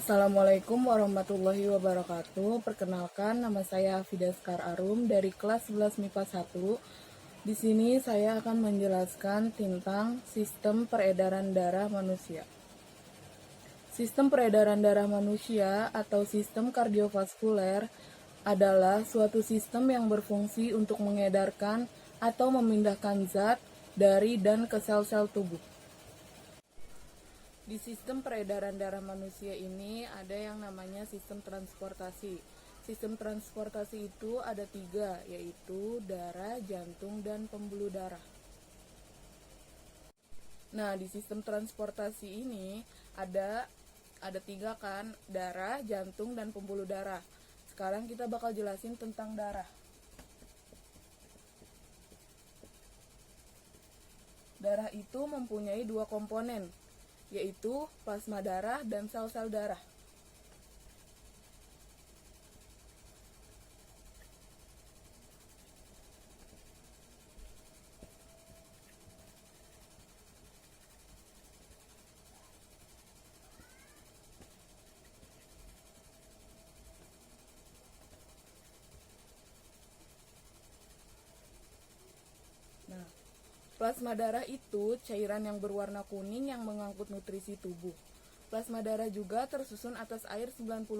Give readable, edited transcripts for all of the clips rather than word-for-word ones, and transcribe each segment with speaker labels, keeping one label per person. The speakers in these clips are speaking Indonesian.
Speaker 1: Assalamualaikum warahmatullahi wabarakatuh. Perkenalkan, nama saya Hafida Sekar Arum dari kelas 11 MIPA 1. Di sini saya akan menjelaskan tentang sistem peredaran darah manusia. Sistem peredaran darah manusia atau sistem kardiovaskuler adalah suatu sistem yang berfungsi untuk mengedarkan atau memindahkan zat dari dan ke sel-sel tubuh. Di sistem peredaran darah manusia ini ada yang namanya sistem transportasi. Sistem transportasi itu ada 3, yaitu darah, jantung, dan pembuluh darah. Nah, di sistem transportasi ini ada 3 kan, darah, jantung, dan pembuluh darah. Sekarang kita bakal jelasin tentang darah. Darah itu mempunyai 2 komponen, yaitu plasma darah dan sel-sel darah. Nah, plasma darah itu cairan yang berwarna kuning yang mengangkut nutrisi tubuh. Plasma darah juga tersusun atas air 92%,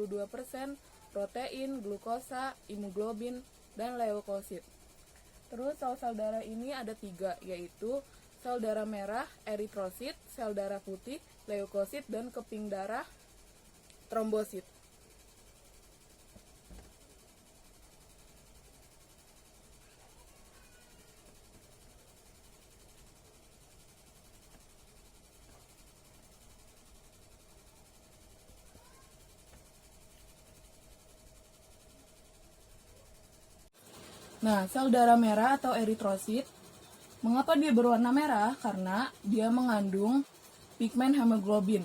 Speaker 1: protein, glukosa, hemoglobin, dan leukosit. Terus sel-sel darah ini ada 3, yaitu sel darah merah, eritrosit, sel darah putih, leukosit, dan keping darah, trombosit. Nah, sel darah merah atau eritrosit, mengapa dia berwarna merah? Karena dia mengandung pigmen hemoglobin,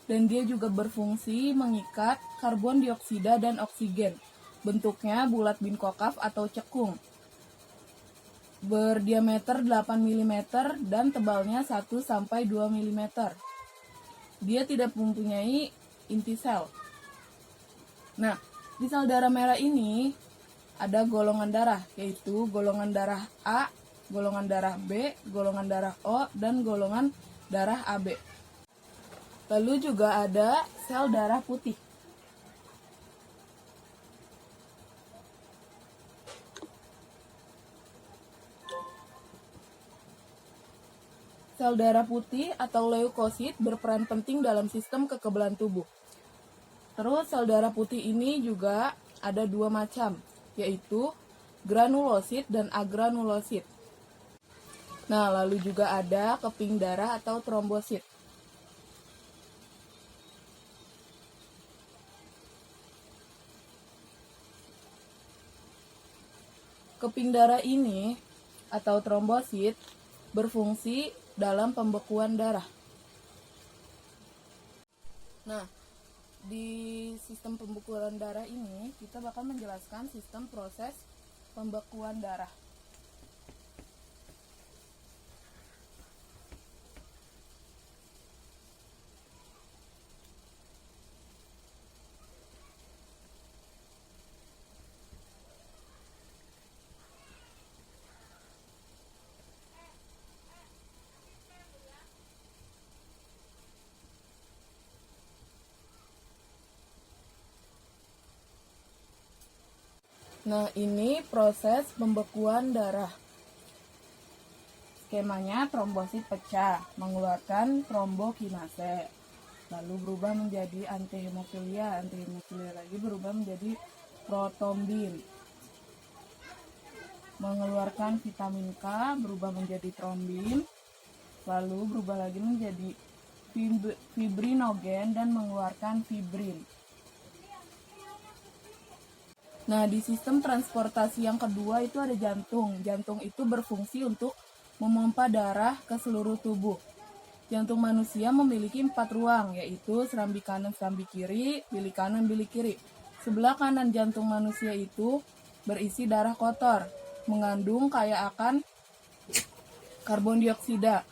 Speaker 1: dan dia juga berfungsi mengikat karbon dioksida dan oksigen. Bentuknya bulat binkokav atau cekung, berdiameter 8 mm dan tebalnya 1-2 mm. Dia tidak mempunyai inti sel. Nah, di sel darah merah ini ada golongan darah, yaitu golongan darah A, golongan darah B, golongan darah O, dan golongan darah AB. Lalu juga ada sel darah putih. Sel darah putih atau leukosit berperan penting dalam sistem kekebalan tubuh. Terus sel darah putih ini juga ada 2 macam, yaitu granulosit dan agranulosit. Nah, lalu juga ada keping darah atau trombosit. Keping darah ini atau trombosit berfungsi dalam pembekuan darah. Nah, di sistem pembekuan darah ini kita bakal menjelaskan sistem proses pembekuan darah. Nah, ini proses pembekuan darah. Skemanya, trombosit pecah, mengeluarkan trombokinase, lalu berubah menjadi antihemofilia lagi berubah menjadi protombin, mengeluarkan vitamin K, berubah menjadi trombin, lalu berubah lagi menjadi fibrinogen dan mengeluarkan fibrin. Nah, di sistem transportasi yang kedua itu ada jantung. Jantung itu berfungsi untuk memompa darah ke seluruh tubuh. Jantung manusia memiliki 4 ruang, yaitu serambi kanan, serambi kiri, bilik kanan, bilik kiri. Sebelah kanan jantung manusia itu berisi darah kotor, mengandung kaya akan karbon dioksida.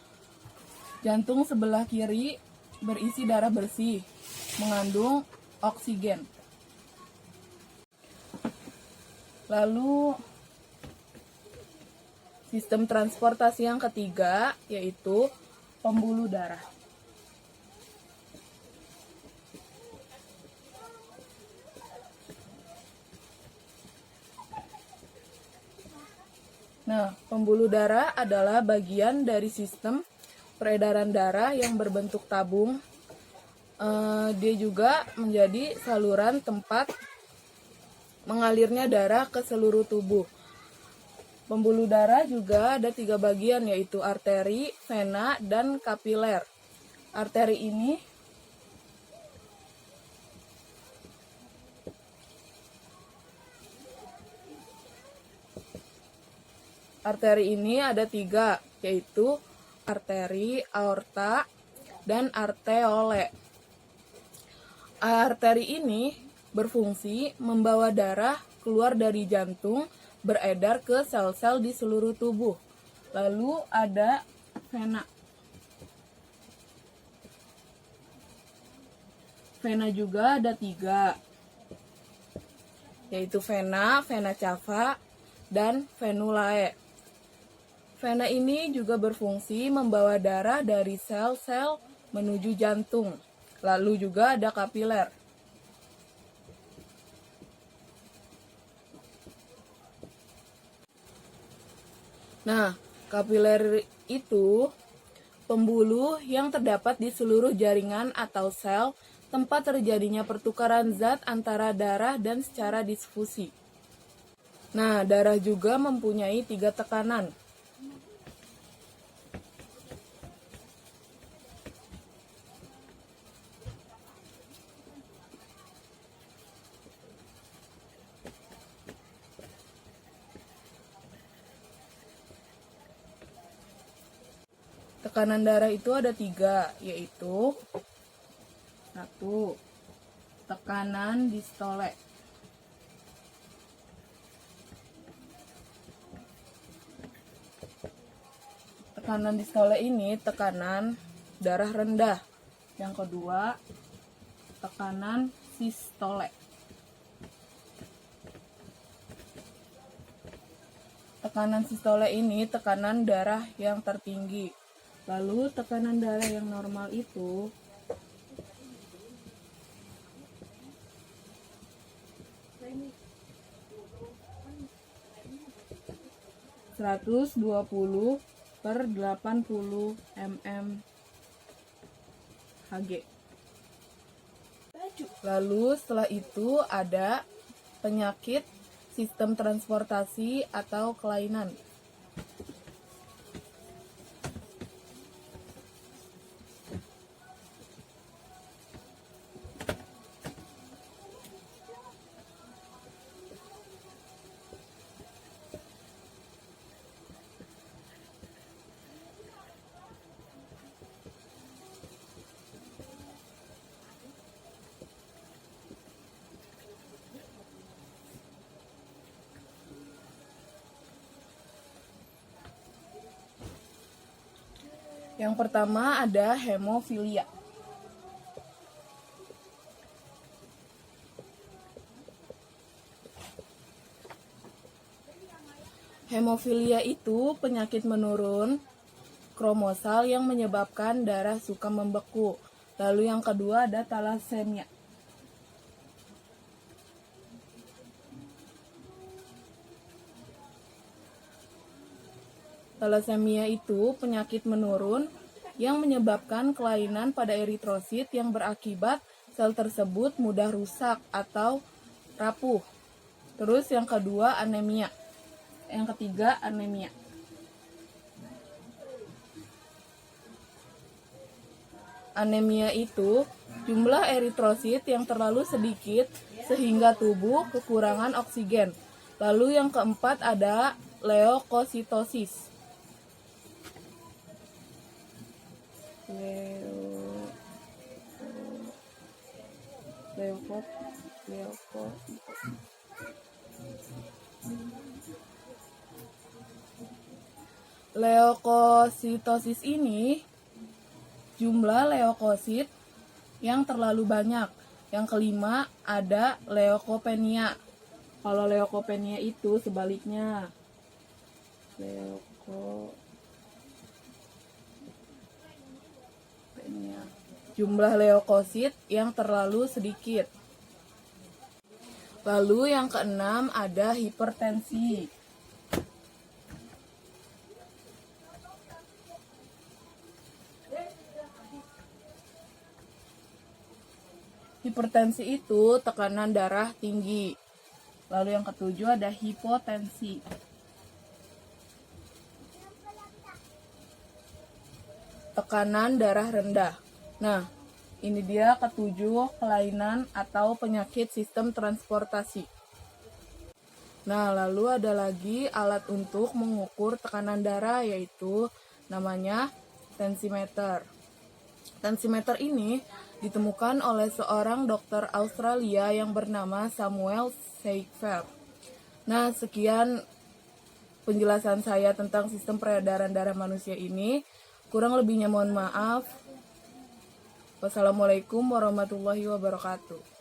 Speaker 1: Jantung sebelah kiri berisi darah bersih, mengandung oksigen. Lalu sistem transportasi yang ketiga yaitu pembuluh darah. Nah, pembuluh darah adalah bagian dari sistem peredaran darah yang berbentuk tabung. Dia juga menjadi saluran tempat mengalirnya darah ke seluruh tubuh. Pembuluh darah juga ada 3 bagian, yaitu arteri, vena, dan kapiler. Arteri ini ada 3, yaitu arteri, aorta, dan arteole. Arteri ini berfungsi membawa darah keluar dari jantung, beredar ke sel-sel di seluruh tubuh. Lalu ada vena. Vena juga ada 3, yaitu vena, vena cava, dan venulae. Vena ini juga berfungsi membawa darah dari sel-sel menuju jantung. Lalu juga ada kapiler. Nah, kapiler itu pembuluh yang terdapat di seluruh jaringan atau sel tempat terjadinya pertukaran zat antara darah dan secara difusi. Nah, darah juga mempunyai 3 tekanan. Tekanan darah itu ada 3, yaitu 1. Tekanan distole. Tekanan distole ini tekanan darah rendah. Yang kedua, tekanan sistole. Tekanan sistole ini tekanan darah yang tertinggi. Lalu tekanan darah yang normal itu 120/80 mm Hg. Lalu setelah itu ada penyakit sistem transportasi atau kelainan. Yang pertama ada hemofilia. Hemofilia itu penyakit menurun kromosal yang menyebabkan darah suka membeku. Lalu yang kedua ada talasemia. Talasemia itu penyakit menurun yang menyebabkan kelainan pada eritrosit yang berakibat sel tersebut mudah rusak atau rapuh. Terus yang kedua anemia. Yang ketiga anemia. Anemia itu jumlah eritrosit yang terlalu sedikit sehingga tubuh kekurangan oksigen. Lalu yang keempat ada leukositosis. Leukositosis ini jumlah leukosit yang terlalu banyak Yang kelima ada leukopenia. Kalau leukopenia itu sebaliknya. Leukopenia. Jumlah leukosit yang terlalu sedikit. Lalu yang keenam ada hipertensi. Hipertensi itu tekanan darah tinggi. Lalu yang ketujuh ada hipotensi. Tekanan darah rendah. Nah, ini dia ketujuh kelainan atau penyakit sistem transportasi. Nah, lalu ada lagi alat untuk mengukur tekanan darah, yaitu namanya tensimeter. Tensimeter ini ditemukan oleh seorang dokter Australia yang bernama Samuel Ziegfeld. Nah, sekian penjelasan saya tentang sistem peredaran darah manusia ini. Kurang lebihnya mohon maaf. Wassalamualaikum warahmatullahi wabarakatuh.